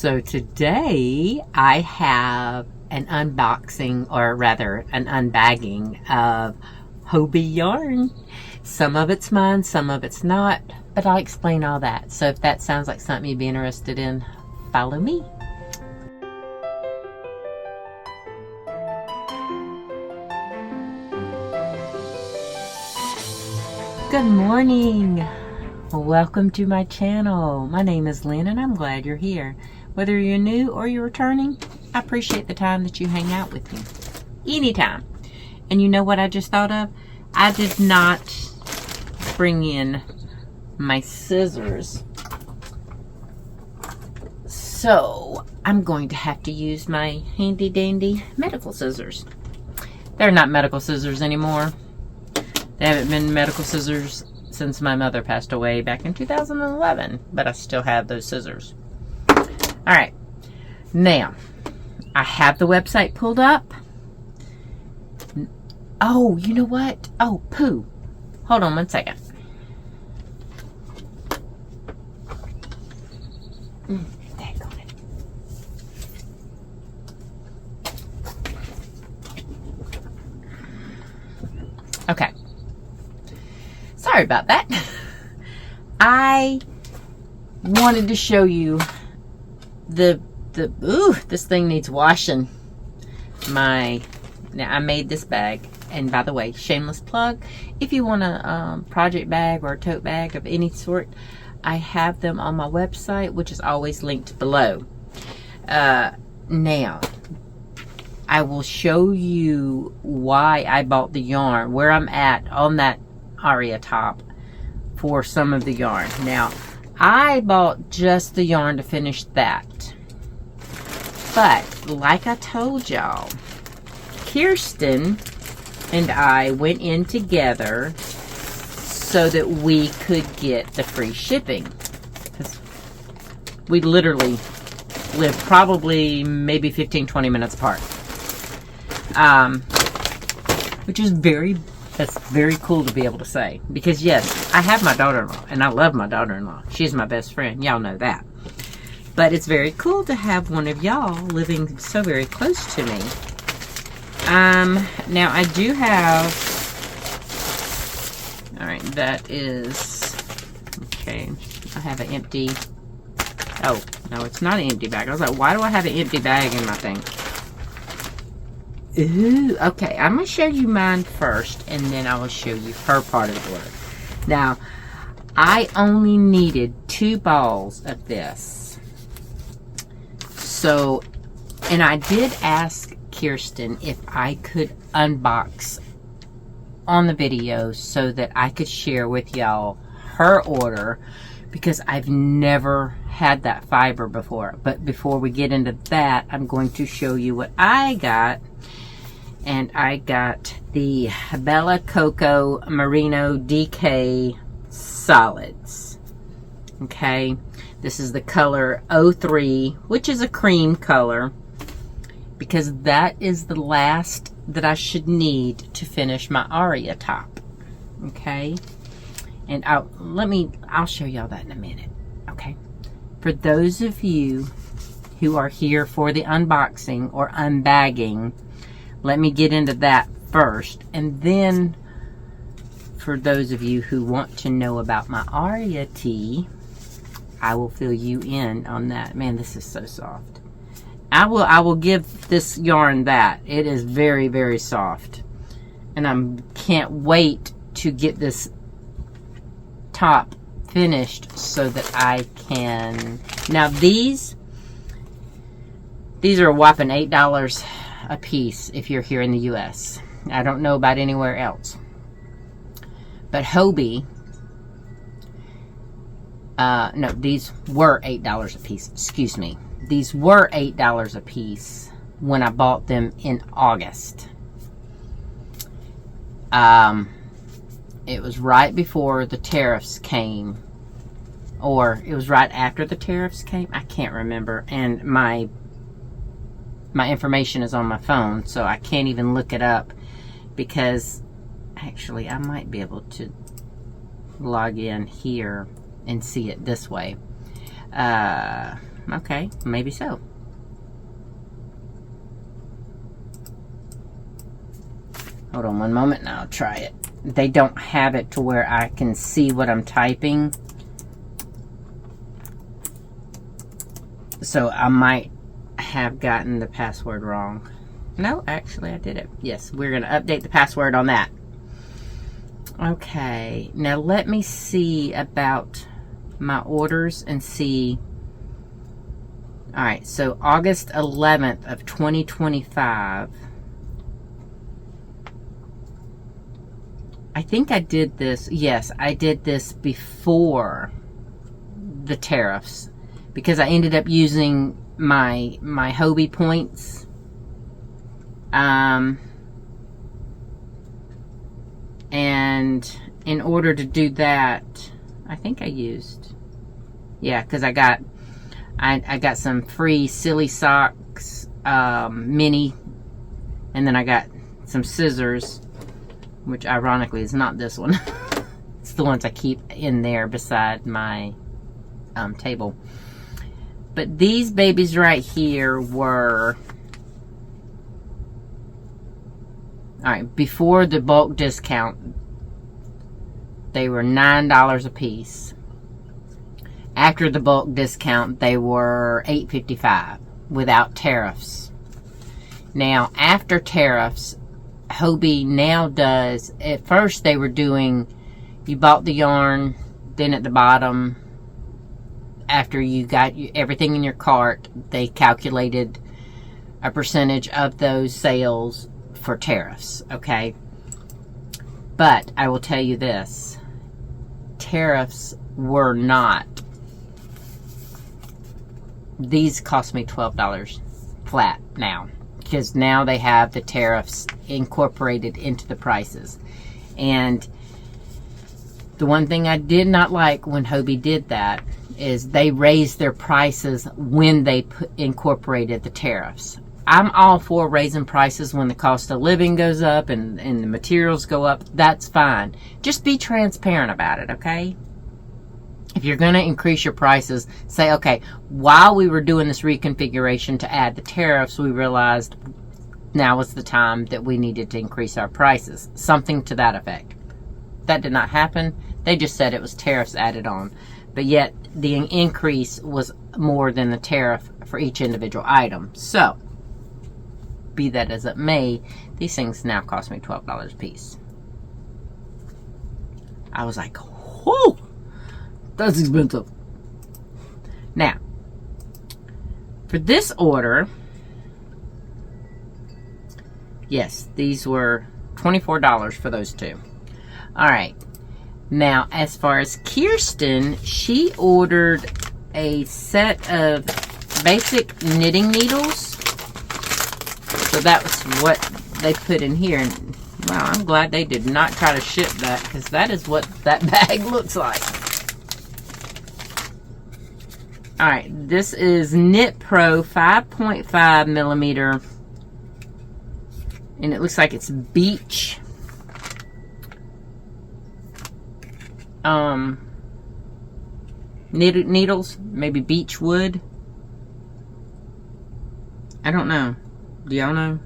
So today I have an unboxing, or rather an unbagging of Hobbii yarn. Some of it's mine, some of it's not, but I'll explain all that. So if that sounds like something you'd be interested in, follow me. Good morning. Welcome to my channel. My name is Lynn and I'm glad you're here. Whether you're new or you're returning, I appreciate the time that you hang out with me. Anytime. And you know what I just thought of? I did not bring in my scissors. So I'm going to have to use my handy dandy medical scissors. They're not medical scissors anymore. They haven't been medical scissors since my mother passed away back in 2011, but I still have those scissors. All right, now I have the website pulled up. Oh, you know what? Oh, poo. Hold on one second. Daggone it. Okay. Sorry about that. I wanted to show you this thing needs washing. Now I made this bag, and by the way, shameless plug, if you want a project bag or a tote bag of any sort, I have them on my website, which is always linked below. Now I will show you why I bought the yarn, where I'm at on that Arya top for some of the yarn. Now, I bought just the yarn to finish that. But, like I told y'all, Kirsten and I went in together so that we could get the free shipping. Because we literally live probably maybe 15-20 minutes apart. Which is that's very cool to be able to say. Because yes, I have my daughter-in-law, and I love my daughter-in-law. She's my best friend. Y'all know that. But it's very cool to have one of y'all living so very close to me. Now I do have, alright, that is, okay, I have an empty, oh, no, it's not an empty bag. I was like, why do I have an empty bag in my thing? Ooh, okay, I'm going to show you mine first, and then I will show you her part of the order. Now, I only needed 2 balls of this. So, and I did ask Kirsten if I could unbox on the video so that I could share with y'all her order, because I've never had that fiber before. But before we get into that, I'm going to show you what I got. And I got the Bella Coco Merino DK Solids. Okay. This is the color 03, which is a cream color, because that is the last that I should need to finish my Arya top. Okay. And I'll show y'all that in a minute. Okay. For those of you who are here for the unboxing or unbagging, let me get into that first, and then for those of you who want to know about my Arya tee, I will fill you in on that. Man, this is so soft. I will give this yarn that. It is very, very soft. And I can't wait to get this top finished so that I can... Now these are a whopping $8 a piece if you're here in the US. I don't know about anywhere else. But Hobie, no, these were $8 a piece. Excuse me. These were $8 a piece when I bought them in August. It was right before the tariffs came, or it was right after the tariffs came. I can't remember. And my information is on my phone, so I can't even look it up, because actually I might be able to log in here and see it this way. Okay, maybe so. Hold on one moment and I'll try it. They don't have it to where I can see what I'm typing. So I might have gotten the password wrong. No, actually I did it. Yes, we're going to update the password on that. Okay, now let me see about my orders and see. Alright, so August 11th of 2025. I think I did this. Yes, I did this before the tariffs because I ended up using my Hobie points. And in order to do that, I think I used, yeah, because I got some free silly socks, mini, and then I got some scissors, which ironically is not this one. It's the ones I keep in there beside my table. But these babies right here were, alright, before the bulk discount, they were $9 a piece. After the bulk discount, they were $8.55 without tariffs. Now, after tariffs, Hobie now does, at first they were doing, you bought the yarn, then at the bottom, after you got everything in your cart, they calculated a percentage of those sales for tariffs, okay? But I will tell you this, tariffs were not, these cost me $12 flat now, because now they have the tariffs incorporated into the prices. And the one thing I did not like when Hobie did that is they raised their prices when they incorporated the tariffs. I'm all for raising prices when the cost of living goes up and the materials go up. That's fine. Just be transparent about it, okay? If you're going to increase your prices, say, okay, while we were doing this reconfiguration to add the tariffs, we realized now was the time that we needed to increase our prices. Something to that effect. That did not happen. They just said it was tariffs added on. But yet, the increase was more than the tariff for each individual item. So, be that as it may, these things now cost me $12 a piece. I was like, whoo! That's expensive. Now, for this order, yes, these were $24 for those two. Alright. Now, as far as Kirsten, she ordered a set of basic knitting needles. So that was what they put in here. And, wow, I'm glad they did not try to ship that, because that is what that bag looks like. Alright, this is Knit Pro 5.5 millimeter. And it looks like it's beach. Needles, maybe beech wood. I don't know. Do y'all know?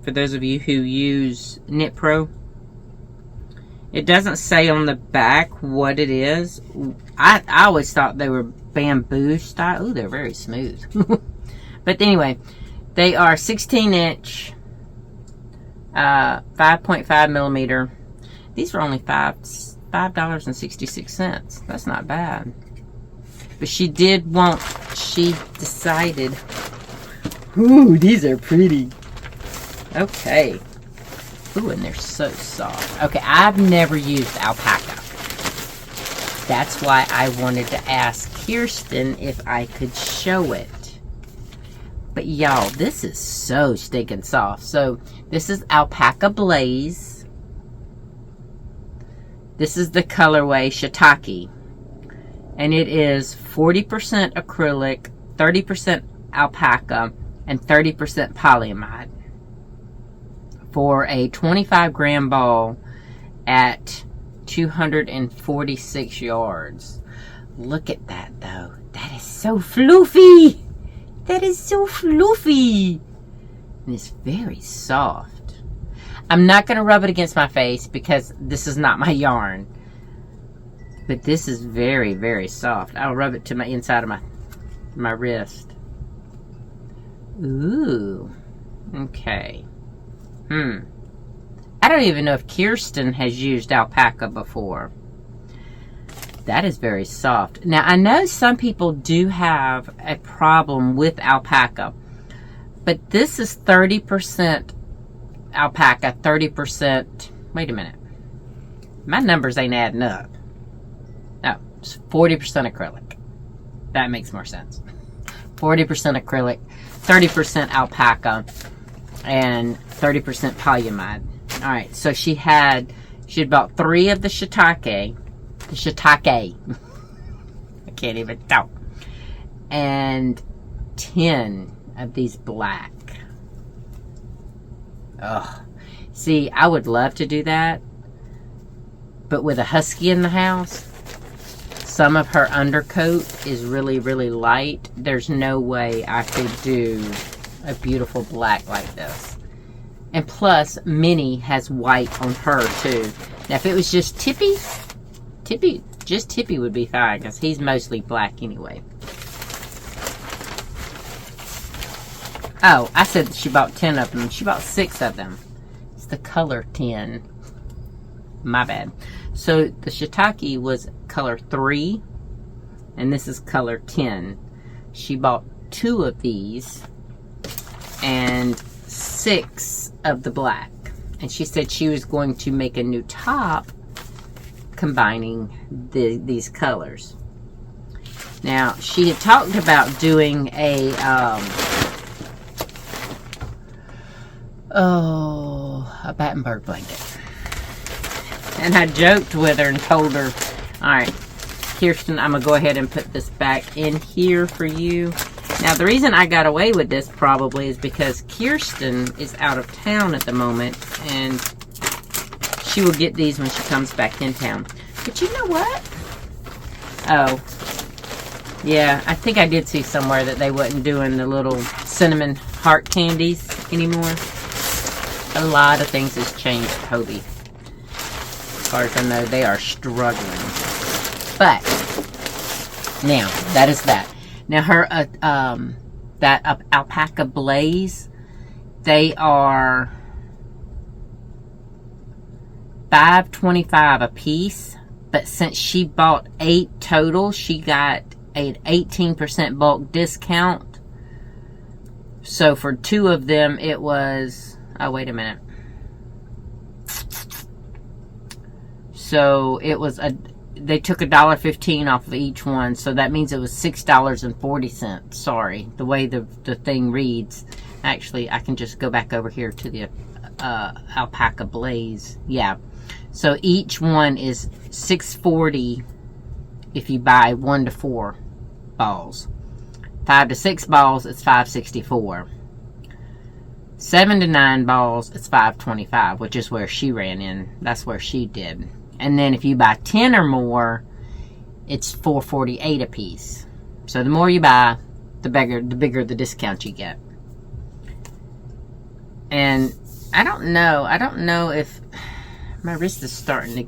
For those of you who use Knit Pro, it doesn't say on the back what it is. I always thought they were bamboo style. Ooh, they're very smooth. But anyway, they are 16-inch, 5.5 millimeter. These were only $5.66. That's not bad. But she decided, ooh, these are pretty. Okay. Ooh, and they're so soft. Okay, I've never used alpaca. That's why I wanted to ask Kirsten if I could show it. But y'all, this is so stinking soft. So, this is Alpaca Blaze. This is the colorway Shiitake. And it is 40% acrylic, 30% alpaca, and 30% polyamide. For a 25 gram ball at 246 yards. Look at that though. That is so fluffy. That is so fluffy. And it's very soft. I'm not going to rub it against my face because this is not my yarn. But this is very, very soft. I'll rub it to my inside of my wrist. Ooh. Okay. I don't even know if Kirsten has used alpaca before. That is very soft. Now, I know some people do have a problem with alpaca, but this is 30% alpaca, 30%... Wait a minute. My numbers ain't adding up. No, it's 40% acrylic. That makes more sense. 40% acrylic, 30% alpaca, and 30% polyamide. All right, so she had bought 3 of the shiitake. The shiitake. I can't even talk. And 10 of these black. Ugh. See, I would love to do that. But with a husky in the house, some of her undercoat is really, really light. There's no way I could do a beautiful black like this. And plus, Minnie has white on her too. Now, if it was just Tippy would be fine because he's mostly black anyway. Oh, I said she bought 10 of them. She bought 6 of them. It's the color 10. My bad. So the shiitake was color 3, and this is color 10. She bought 2 of these and 6 of the black. And she said she was going to make a new top combining these colors. Now, she had talked about doing a Battenberg blanket. And I joked with her and told her, alright, Kirsten, I'm going to go ahead and put this back in here for you. Now, the reason I got away with this probably is because Kirsten is out of town at the moment, and she will get these when she comes back in town. But you know what? Oh. Yeah, I think I did see somewhere that they wasn't doing the little cinnamon heart candies anymore. A lot of things has changed at Hobie. As far as I know, they are struggling. But, now, that is that. Now, her, that alpaca blaze, they are $5.25 a piece. But since she bought 8 total, she got an 18% bulk discount. So for 2 of them, it was... Oh, wait a minute. So it was they took $1.15 off of each one, so that means it was $6.40. Sorry, the way the thing reads. Actually, I can just go back over here to the alpaca blaze. Yeah, so each one is $6.40 if you buy 1 to 4 balls. 5 to 6 balls, it's $5.64. 7 to 9 balls, it's $5.25, which is where she ran in. That's where she did. And then if you buy 10 or more, it's $4.48 a piece. So the more you buy, the bigger the discount you get. And I don't know if my wrist is starting to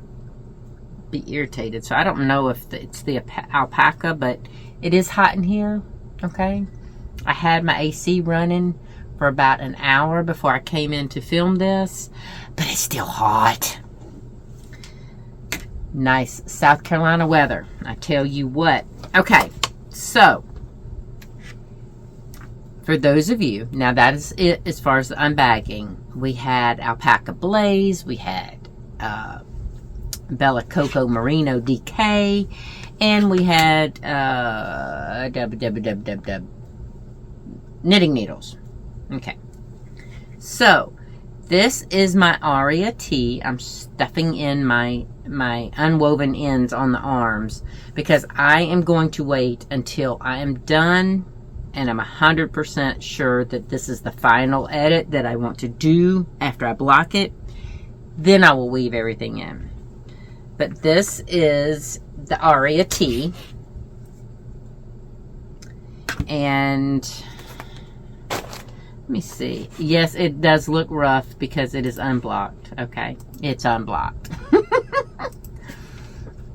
be irritated. So I don't know if it's the alpaca, but it is hot in here. Okay, I had my AC running for about an hour before I came in to film this, but it's still hot. Nice South Carolina weather, I tell you what. Okay, so for those of you, now that is it as far as the unbagging. We had alpaca blaze, we had Bella Coco Merino DK, and we had knitting needles. Okay, so this is my Arya tee. I'm stuffing in my unwoven ends on the arms because I am going to wait until I am done and I'm 100% sure that this is the final edit that I want to do after I block it. Then I will weave everything in. But this is the Arya tee. And let me see. Yes, it does look rough because it is unblocked. Okay, it's unblocked.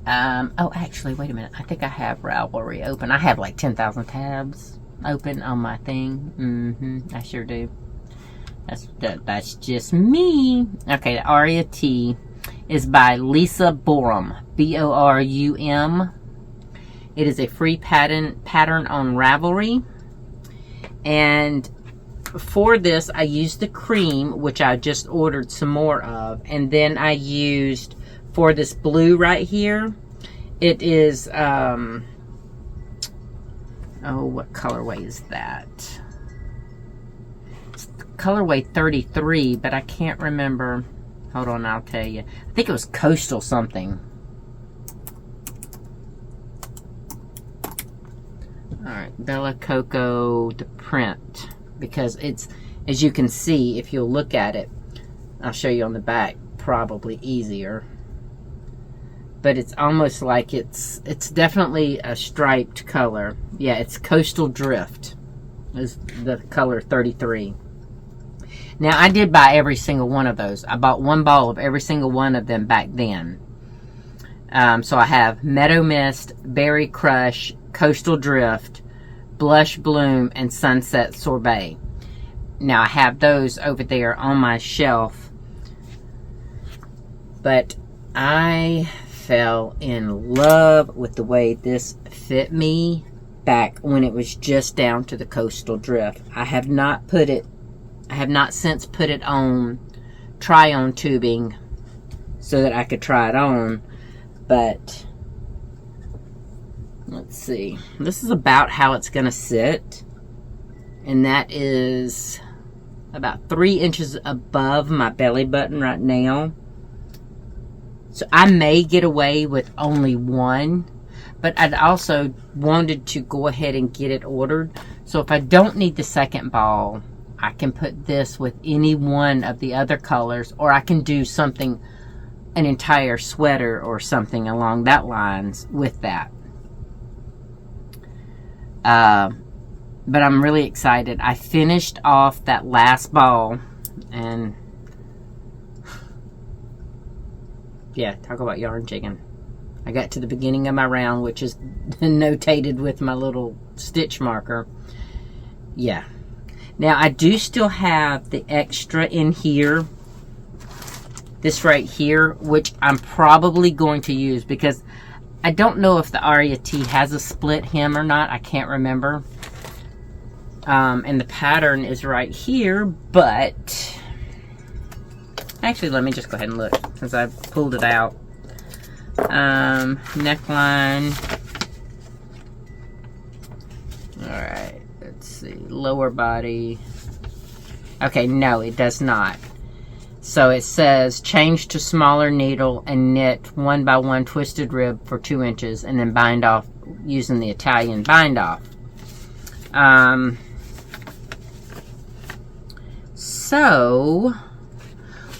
Oh, actually, wait a minute. I think I have Ravelry open. I have like 10,000 tabs open on my thing. I sure do. That's just me. Okay, the Arya T is by Lisa Borum. B-O-R-U-M. It is a free pattern on Ravelry. And for this, I used the cream, which I just ordered some more of. And then I used, for this blue right here, it is, oh, what colorway is that? It's colorway 33, but I can't remember. Hold on, I'll tell you. I think it was Coastal something. Alright, Bella Coco, the print. Because it's, as you can see, if you'll look at it, I'll show you on the back, probably easier. But it's almost like it's definitely a striped color. Yeah, it's Coastal Drift is the color 33. Now, I did buy every single one of those. I bought one ball of every single one of them back then. So I have Meadow Mist, Berry Crush, Coastal Drift, Blush Bloom, and Sunset Sorbet. Now, I have those over there on my shelf. But I fell in love with the way this fit me back when it was just down to the Coastal Drift. I have not since put it on try-on tubing so that I could try it on, but let's see. This is about how it's going to sit, and that is about 3 inches above my belly button right now. So I may get away with only one, but I'd also wanted to go ahead and get it ordered. So if I don't need the second ball, I can put this with any one of the other colors, or I can do something, an entire sweater or something along that lines with that. But I'm really excited. I finished off that last ball, and yeah, talk about yarn chicken. I got to the beginning of my round, which is notated with my little stitch marker. Yeah. Now, I do still have the extra in here. This right here, which I'm probably going to use because I don't know if the Arya T has a split hem or not. I can't remember. And the pattern is right here, but actually, let me just go ahead and look since I pulled it out. Neckline. Alright, let's see. Lower body. Okay, no, it does not. So it says change to smaller needle and knit 1x1 twisted rib for 2 inches and then bind off using the Italian bind off. So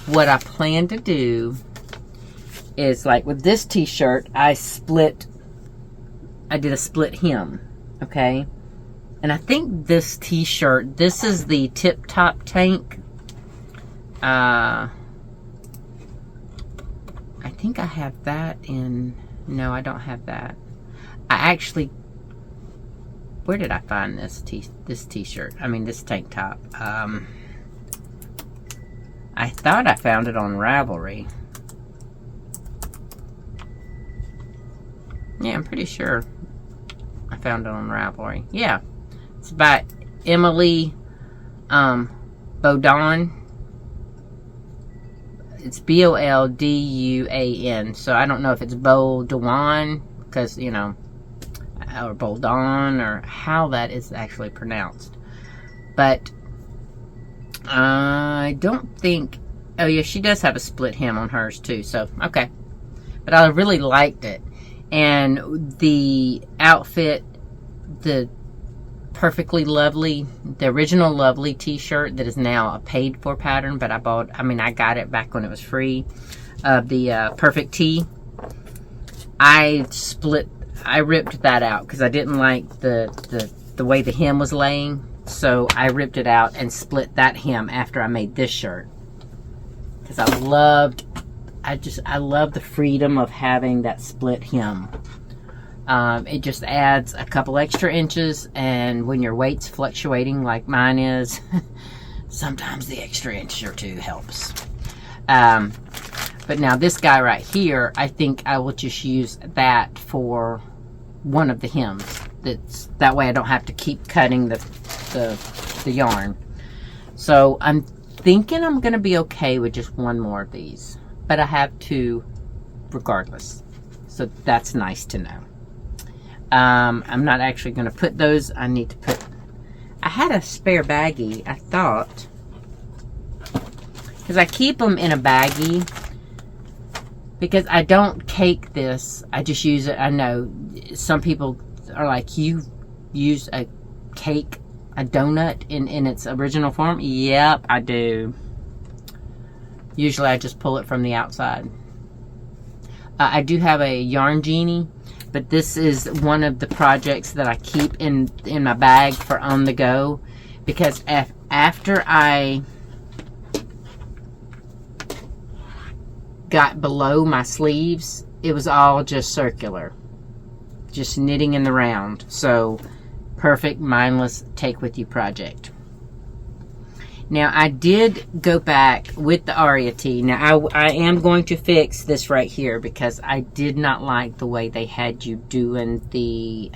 what I plan to do is, like with this t-shirt, I did a split hem, okay? And I think this t-shirt, this is the Tip Top Tank. I think I have that in, no, I don't have that. I actually, where did I find this t-shirt? I mean, this tank top. I thought I found it on Ravelry. Yeah, I'm pretty sure I found it on Ravelry. Yeah. It's by Emily Boulduan. It's B-O-L-D-U-A-N. So I don't know if it's Boulduan, because, you know, or Boulduan, or how that is actually pronounced. But I don't think, oh yeah, she does have a split hem on hers too, so okay. But I really liked it. And the outfit, the Perfectly Lovely, the original Lovely t-shirt that is now a paid for pattern, but I got it back when it was free, the Perfect Tee. I ripped that out because I didn't like the the way the hem was laying. So I ripped it out and split that hem after I made this shirt. Because I love the freedom of having that split hem. It just adds a couple extra inches, and when your weight's fluctuating like mine is, sometimes the extra inch or two helps. But now this guy right here, I think I will just use that for one of the hems. That way I don't have to keep cutting the yarn. So I'm thinking I'm going to be okay with just one more of these. But I have two regardless. So that's nice to know. I'm not actually going to put those. I need to put... I had a spare baggie, I thought. Because I keep them in a baggie. Because I don't cake this. I just use it. I know some people are like, you use a cake, a donut in its original form? Yep, I do. Usually I just pull it from the outside. I do have a yarn genie, but this is one of the projects that I keep in my bag for on the go, because after I got below my sleeves, it was all just circular, just knitting in the round. So perfect mindless take with you project. Now I did go back with the Arya tee. Now I am going to fix this right here, because I did not like the way they had you doing the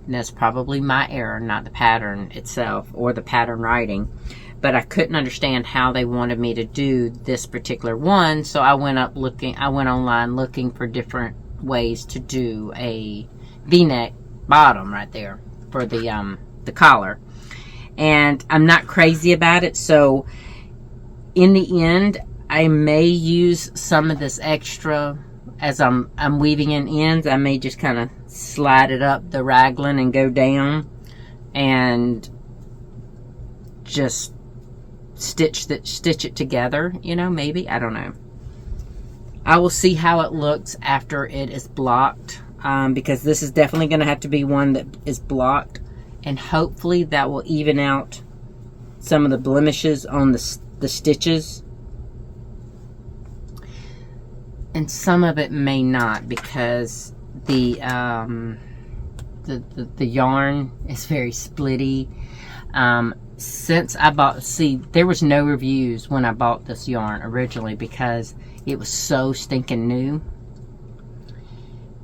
that's probably my error, not the pattern itself or the pattern writing. But I couldn't understand how they wanted me to do this particular one, so I went online looking for different ways to do a V-neck bottom right there for the collar. And I'm not crazy about it, so in the end I may use some of this extra as I'm weaving in ends. I may just kind of slide it up the raglan and go down and just stitch it together, you know, maybe. I don't know. I will see how it looks after it is blocked, because this is definitely going to have to be one that is blocked, and hopefully that will even out some of the blemishes on the stitches. And some of it may not, because the yarn is very splitty. Since I bought, there was no reviews when I bought this yarn originally, because it was so stinking new.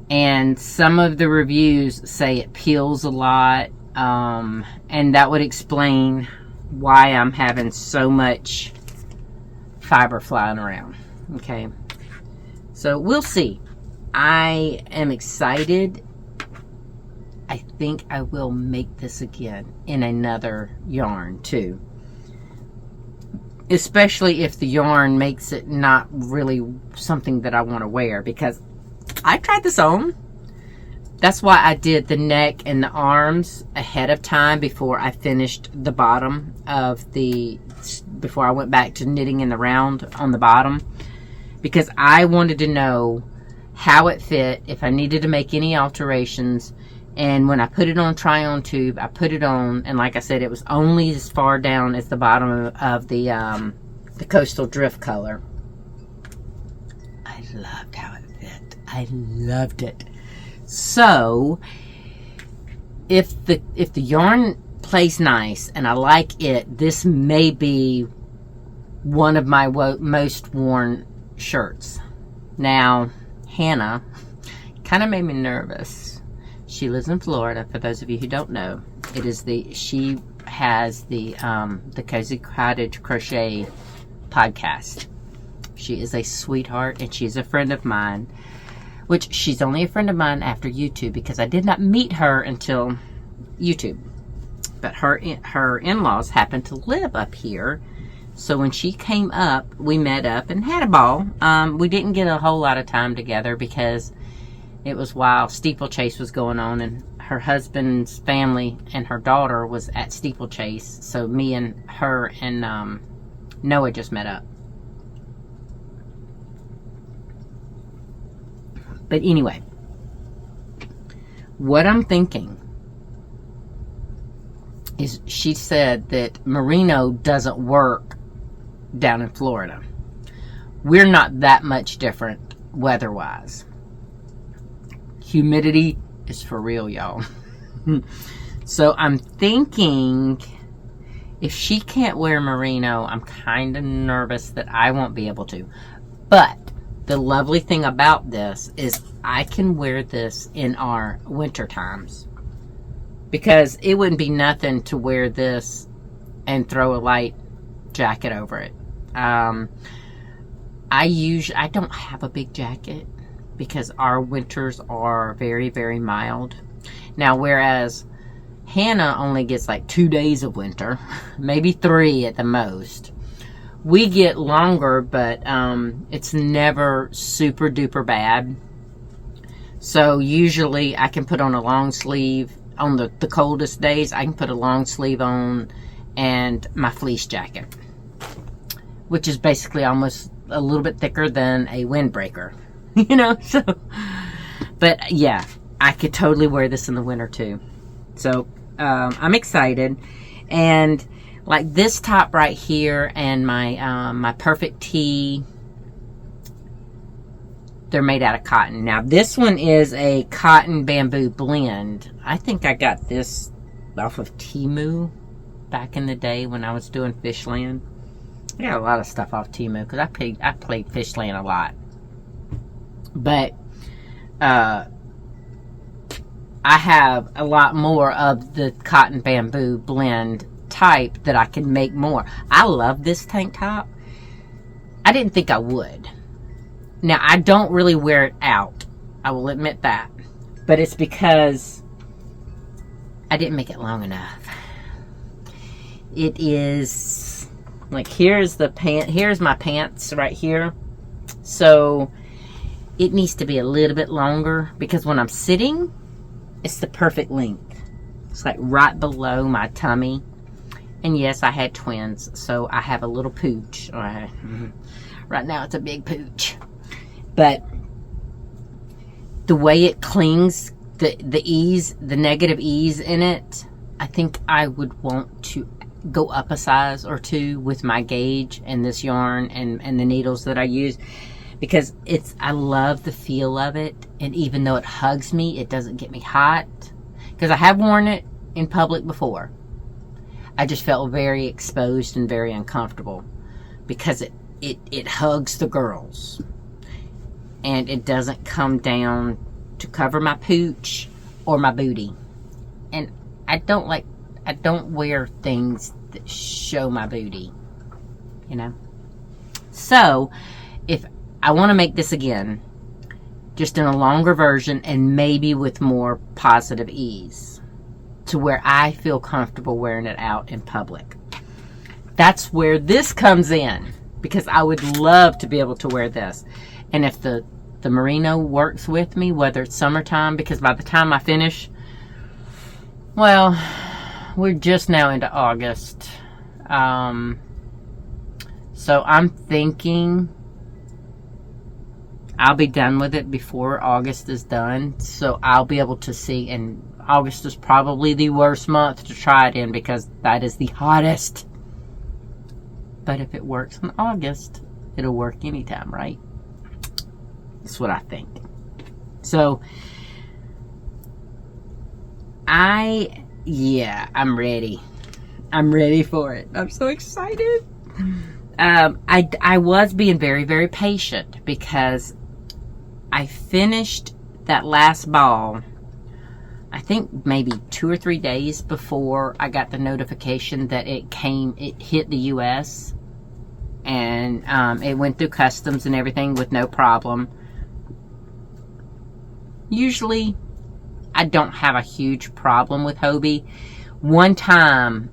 And some of the reviews say it peels a lot, and that would explain why I'm having so much fiber flying around. Okay, so we'll see. I am excited. I think I will make this again in another yarn too. Especially if the yarn makes it not really something that I want to wear, because I tried this on. That's why I did the neck and the arms ahead of time before I finished the bottom of before I went back to knitting in the round on the bottom, because I wanted to know how it fit, if I needed to make any alterations. And when I put it on try-on tube, I put it on, and like I said, it was only as far down as the bottom of the coastal drift color. I loved how it fit. I loved it. So, if the yarn plays nice and I like it, this may be one of my most worn shirts. Now, Hannah kind of made me nervous. She lives in Florida, for those of you who don't know. She has the Cozy Cottage Crochet podcast. She is a sweetheart, and she's a friend of mine. Which, she's only a friend of mine after YouTube, because I did not meet her until YouTube. But her in-laws happen to live up here. So when she came up, we met up and had a ball. We didn't get a whole lot of time together, because it was while steeplechase was going on, and her husband's family and her daughter was at steeplechase. So me and her and Noah just met up. But anyway, What I'm thinking is, she said that merino doesn't work down in Florida. We're not that much different weather-wise. Humidity is for real, y'all. So I'm thinking, if she can't wear merino, I'm kind of nervous that I won't be able to. But the lovely thing about this is I can wear this in our winter times, because it wouldn't be nothing to wear this and throw a light jacket over it. I don't have a big jacket because our winters are very, very mild. Now, whereas Hannah only gets like 2 days of winter, maybe 3 at the most. We get longer, but it's never super duper bad. So usually I can put on a long sleeve. On the coldest days, I can put a long sleeve on and my fleece jacket, which is basically almost a little bit thicker than a windbreaker. You know, so, but yeah, I could totally wear this in the winter too. So I'm excited. And like this top right here and my my perfect tee, they're made out of cotton. Now this one is a cotton bamboo blend. I think I got this off of Temu back in the day when I was doing Fishland. I got a lot of stuff off Temu because I played Fishland a lot. But I have a lot more of the cotton bamboo blend type that I can make more. I love this tank top. I didn't think I would. Now, I don't really wear it out. I will admit that. But it's because I didn't make it long enough. It is like, here's my pants right here. So it needs to be a little bit longer because when I'm sitting, it's the perfect length. It's like right below my tummy. And yes, I had twins, so I have a little pooch. Right now it's a big pooch. But the way it clings, the ease, the negative ease in it, I think I would want to go up a size or 2 with my gauge and this yarn and the needles that I use. Because I love the feel of it. And even though it hugs me, it doesn't get me hot. Because I have worn it in public before. I just felt very exposed and very uncomfortable. Because it hugs the girls. And it doesn't come down to cover my pooch or my booty. And I don't wear things that show my booty. You know? So, if I want to make this again, just in a longer version and maybe with more positive ease, to where I feel comfortable wearing it out in public. That's where this comes in, because I would love to be able to wear this. And if the merino works with me, whether it's summertime, because by the time I finish, well, we're just now into August. So I'm thinking I'll be done with it before August is done. So I'll be able to see, and August is probably the worst month to try it in because that is the hottest. But if it works in August, it'll work anytime, right? That's what I think. So, I'm ready. I'm ready for it. I'm so excited. I was being very, very patient because I finished that last ball, I think maybe 2 or 3 days before I got the notification that it hit the U.S. And it went through customs and everything with no problem. Usually, I don't have a huge problem with Hobie. One time,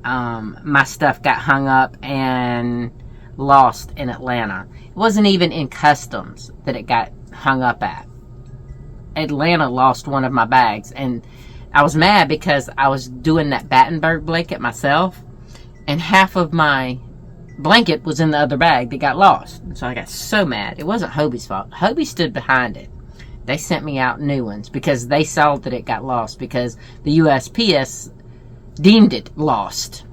my stuff got hung up and lost in Atlanta. It wasn't even in customs that it got hung up at. Atlanta lost one of my bags, and I was mad because I was doing that Battenberg blanket myself, and half of my blanket was in the other bag that got lost. So I got so mad. It wasn't Hobie's fault. Hobie stood behind it. They sent me out new ones because they saw that it got lost because the USPS deemed it lost.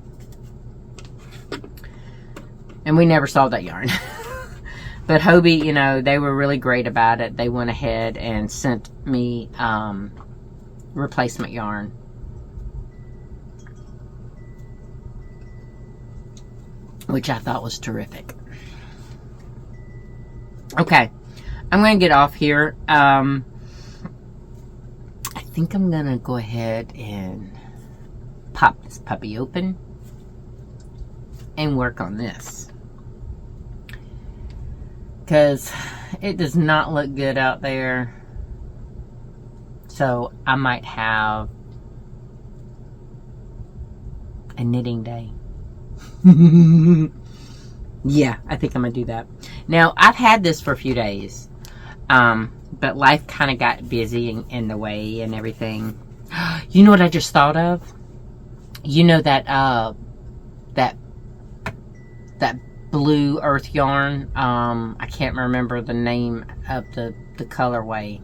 And we never saw that yarn. But Hobie, you know, they were really great about it. They went ahead and sent me replacement yarn. Which I thought was terrific. Okay. I'm going to get off here. I think I'm going to go ahead and pop this puppy open and work on this. Because it does not look good out there. So I might have a knitting day. Yeah, I think I'm going to do that. Now, I've had this for a few days. But life kind of got busy in the way and everything. You know what I just thought of? You know that that blue earth yarn. I can't remember the name of the colorway.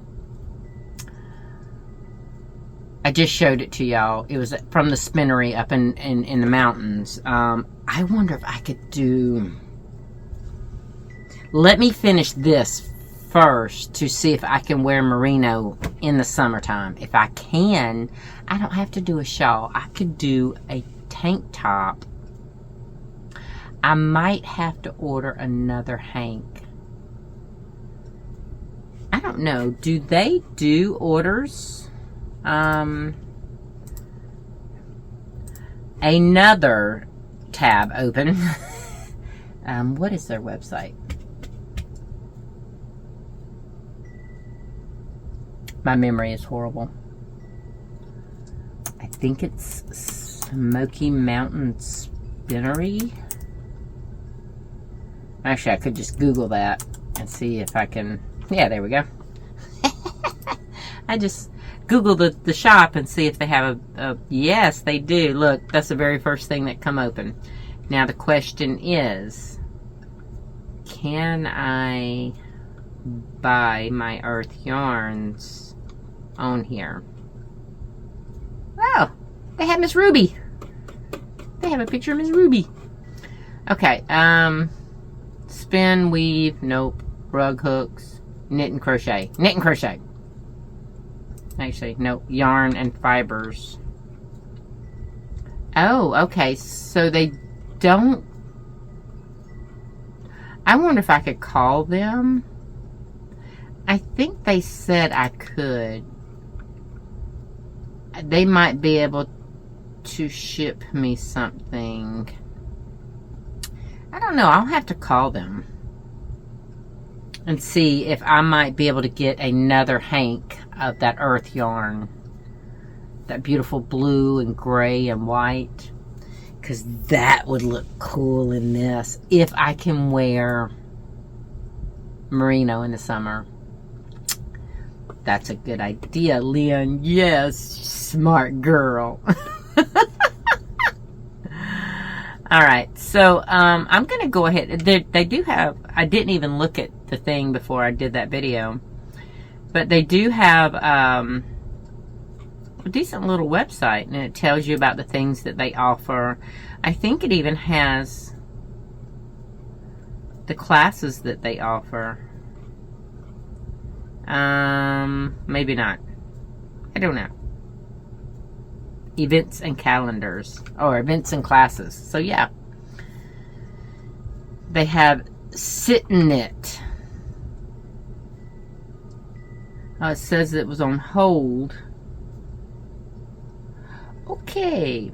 I just showed it to y'all. It was from the spinnery up in the mountains. I wonder if I could do... Let me finish this first to see if I can wear merino in the summertime. If I can, I don't have to do a shawl. I could do a tank top. I might have to order another hank. I don't know. Do they do orders? Another tab open. What is their website? My memory is horrible. I think it's Smoky Mountain Spinnery. Actually, I could just Google that and see if I can... Yeah, there we go. I just Googled the shop and see if they have a... Yes, they do. Look, that's the very first thing that come open. Now, the question is, can I buy my earth yarns on here? Oh, they have Miss Ruby. They have a picture of Miss Ruby. Okay, spin, weave, nope. Rug hooks, knit and crochet. Knit and crochet. Actually, nope. Yarn and fibers. Oh, okay. So they don't... I wonder if I could call them. I think they said I could. They might be able to ship me something. I don't know. I'll have to call them and see if I might be able to get another hank of that earth yarn. That beautiful blue and gray and white. Because that would look cool in this. If I can wear merino in the summer. That's a good idea, Leon. Yes, smart girl. Alright, so I'm going to go ahead. They do have, I didn't even look at the thing before I did that video. But they do have a decent little website, and it tells you about the things that they offer. I think it even has the classes that they offer. Maybe not. I don't know. Events and calendars, or events and classes. So yeah, they have Sit and Knit. It says it was on hold. Okay.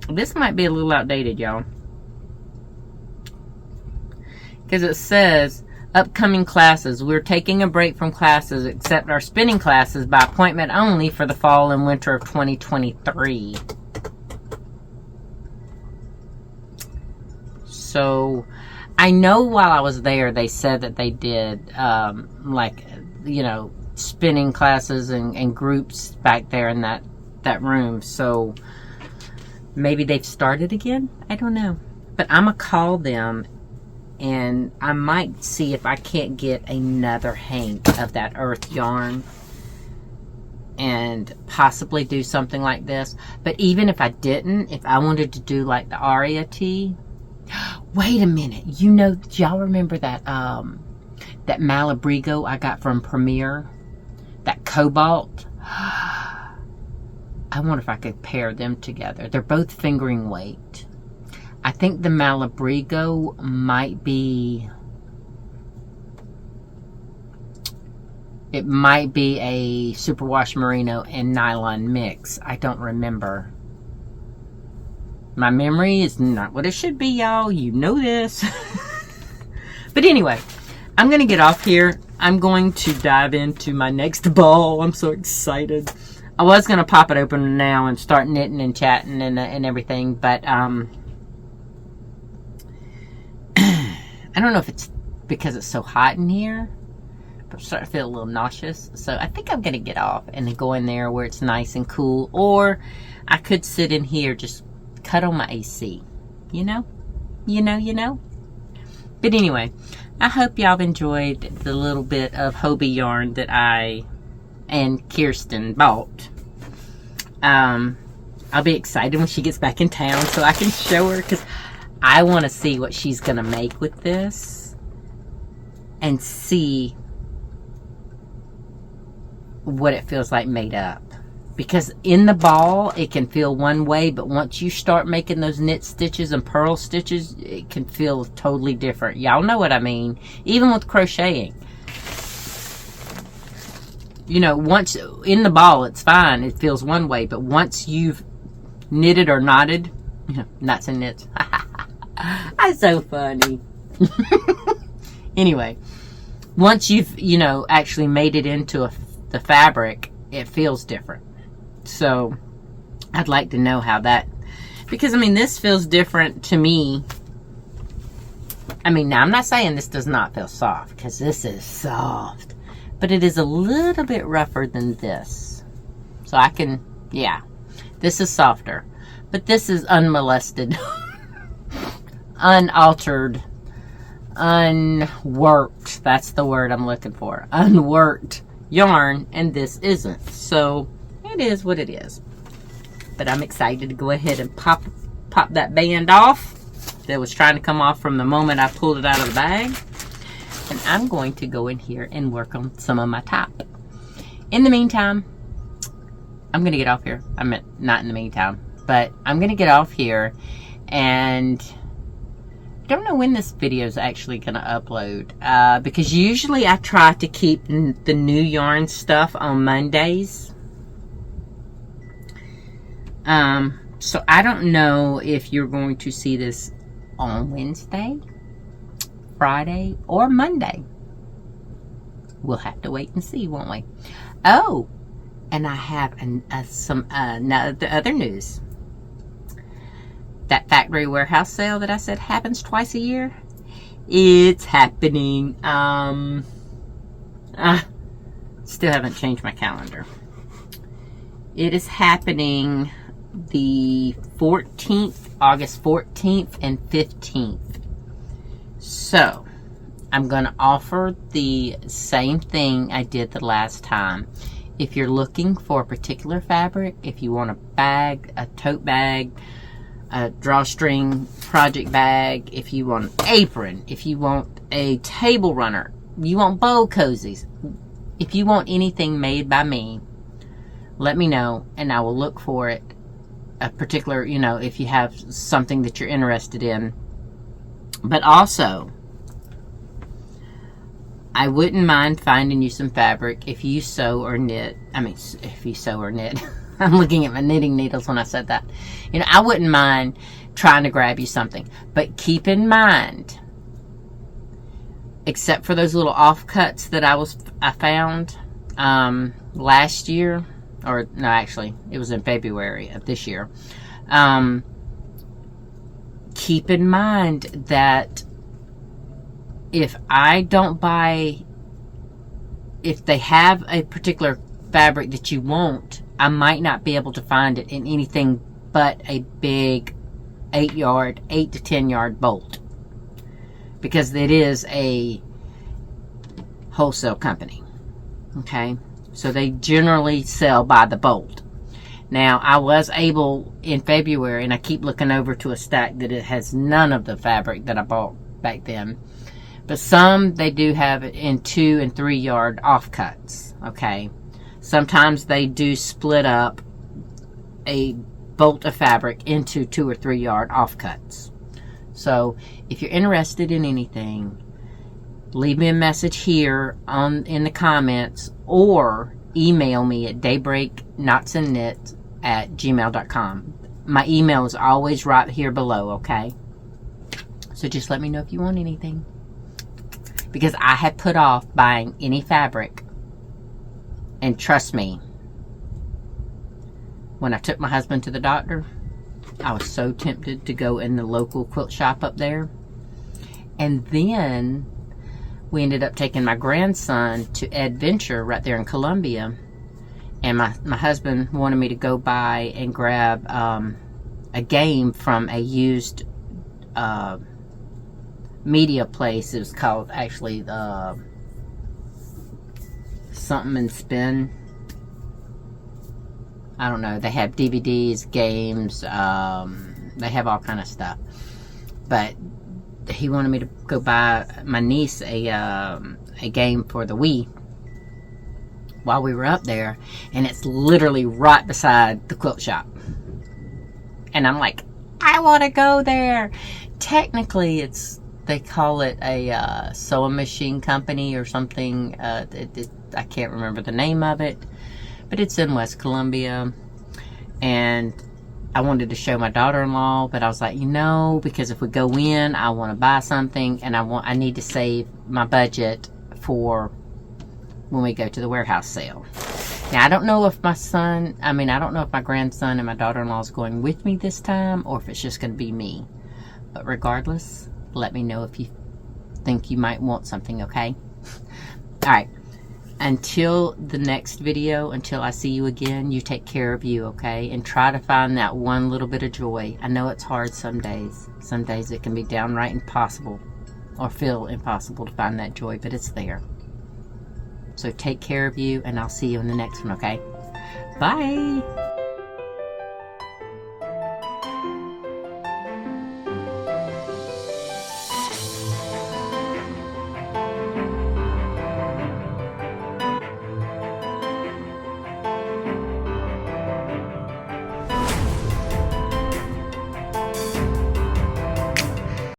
This might be a little outdated, y'all. Because it says, upcoming classes. We're taking a break from classes, except our spinning classes, by appointment only for the fall and winter of 2023. So, I know while I was there, they said that they did, like, you know, spinning classes and groups back there in that room. So, maybe they've started again? I don't know. But I'm going to call them and I might see if I can't get another hank of that earth yarn and possibly do something like this. But even if I didn't, if I wanted to do like the Arya tee, wait a minute, you know, y'all remember that that Malabrigo I got from Premier, that cobalt? I wonder if I could pair them together. They're both fingering weight. I think the Malabrigo might be, it might be a superwash merino and nylon mix. I don't remember. My memory is not what it should be, y'all. You know this. But anyway, I'm going to get off here. I'm going to dive into my next ball. I'm so excited. I was going to pop it open now and start knitting and chatting and everything, but I don't know if it's because it's so hot in here, but I'm starting to feel a little nauseous. So I think I'm going to get off and then go in there where it's nice and cool, or I could sit in here, just cut on my AC, you know. But anyway, I hope y'all have enjoyed the little bit of Hobie yarn that I and Kirsten bought. I'll be excited when she gets back in town so I can show her, because I want to see what she's going to make with this and see what it feels like made up. Because in the ball, it can feel one way, but once you start making those knit stitches and purl stitches, it can feel totally different. Y'all know what I mean. Even with crocheting. You know, once in the ball, it's fine. It feels one way, but once you've knitted or knotted, knots and knits. That's so funny. Anyway, once you've, actually made it into the fabric, it feels different. So, I'd like to know how that, because, this feels different to me. Now, I'm not saying this does not feel soft, because this is soft. But it is a little bit rougher than this. So I can, this is softer. But this is unmolested, unaltered, unworked. That's the word I'm looking for. Unworked yarn, and this isn't. So it is what it is. But I'm excited to go ahead and pop that band off that was trying to come off from the moment I pulled it out of the bag. And I'm going to go in here and work on some of my top. In the meantime, I'm going to get off here. Not in the meantime, but I'm going to get off here, and I don't know when this video is actually going to upload, because usually I try to keep the new yarn stuff on Mondays. So I don't know if you're going to see this on Wednesday, Friday, or Monday. We'll have to wait and see, won't we? Oh, and I have some other news. That factory warehouse sale that I said happens twice a year, it's happening. Still haven't changed my calendar. It is happening the 14th, August 14th and 15th. So, I'm going to offer the same thing I did the last time. If you're looking for a particular fabric, if you want a bag, a tote bag, a drawstring project bag, if you want an apron, if you want a table runner, you want bow cozies, if you want anything made by me, let me know and I will look for it. A particular, if you have something that you're interested in. But also, I wouldn't mind finding you some fabric if you sew or knit. If you sew or knit. I'm looking at my knitting needles when I said that. I wouldn't mind trying to grab you something. But keep in mind, except for those little offcuts that I found last year, or no, actually, it was in February of this year. Keep in mind that if I don't buy, if they have a particular fabric that you want, I might not be able to find it in anything but a big 8 to 10 yard bolt. because it is a wholesale company. Okay, so they generally sell by the bolt. Now, I was able in February, and I keep looking over to a stack that it has none of the fabric that I bought back then. But some, they do have it in 2 and 3 yard offcuts. Okay, sometimes they do split up a bolt of fabric into 2 or 3 yard offcuts. So if you're interested in anything, leave me a message here in the comments, or email me at daybreakknotsandknits@gmail.com. My email is always right here below, okay? So just let me know if you want anything, because I had put off buying any fabric, and trust me, when I took my husband to the doctor, I was so tempted to go in the local quilt shop up there. And then we ended up taking my grandson to Adventure right there in Columbia. And my husband wanted me to go by and grab a game from a used media place. It was called, actually, something and Spin. I don't know. They have DVDs, games. They have all kind of stuff. But he wanted me to go buy my niece a game for the Wii while we were up there, and it's literally right beside the quilt shop. And I'm like, I want to go there. Technically, they call it a sewing machine company or something. I can't remember the name of it, but it's in West Columbia. And I wanted to show my daughter-in-law, but I was like, because if we go in, I want to buy something, and I need to save my budget for when we go to the warehouse sale. Now, I don't know if my grandson and my daughter-in-law is going with me this time, or if it's just going to be me. But regardless, let me know if you think you might want something, okay? Alright. Until the next video, until I see you again, you take care of you, okay? And try to find that one little bit of joy. I know it's hard some days. Some days it can be downright impossible, or feel impossible to find that joy, but it's there. So take care of you, and I'll see you in the next one, okay? Bye!